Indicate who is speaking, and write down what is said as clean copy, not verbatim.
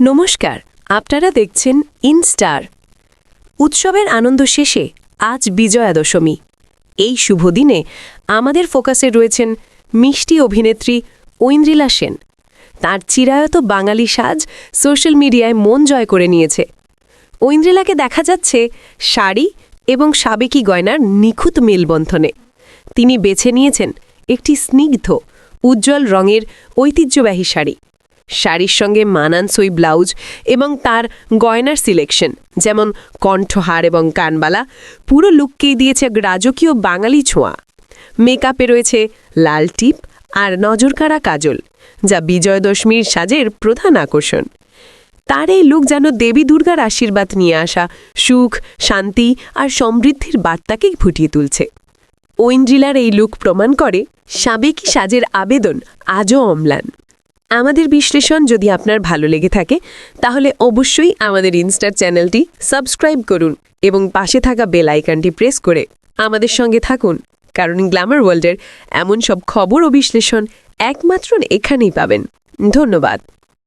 Speaker 1: নমস্কার, আপনারা দেখছেন ইনস্টার। উৎসবের আনন্দ শেষে আজ বিজয়া দশমী। এই শুভ দিনে আমাদের ফোকাসে রয়েছেন মিষ্টি অভিনেত্রী ঐন্দ্রিলা সেন। তাঁর চিরায়ত বাঙালি সাজ সোশ্যাল মিডিয়ায় মন জয় করে নিয়েছে। ঐন্দ্রিলাকে দেখা যাচ্ছে শাড়ি এবং সাবেকি গয়নার নিখুঁত মেলবন্ধনে। তিনি বেছে নিয়েছেন একটি স্নিগ্ধ উজ্জ্বল রঙের ঐতিহ্যবাহী শাড়ি। শাড়ির সঙ্গে মানানসই ব্লাউজ এবং তার গয়নার সিলেকশন, যেমন কণ্ঠহার এবং কানবালা, পুরো লুককেই দিয়েছে রাজকীয় বাঙালি ছোঁয়া। মেকআপে রয়েছে লাল টিপ আর নজরকাড়া কাজল, যা বিজয় দশমীর সাজের প্রধান আকর্ষণ। তার এই লুক যেন দেবী দুর্গার আশীর্বাদ নিয়ে আসা সুখ, শান্তি আর সমৃদ্ধির বার্তাকেই ফুটিয়ে তুলছে। ঐন্দ্রিলার এই লুক প্রমাণ করে সাবেকি সাজের আবেদন আজও অম্লান। আমাদের বিশ্লেষণ যদি আপনার ভালো লেগে থাকে তাহলে অবশ্যই আমাদের ইনস্টার চ্যানেলটি সাবস্ক্রাইব করুন এবং পাশে থাকা বেল আইকনটি প্রেস করে আমাদের সঙ্গে থাকুন, কারণ গ্ল্যামার ওয়ার্ল্ডের এমন সব খবর ও বিশ্লেষণ একমাত্র এখানেই পাবেন। ধন্যবাদ।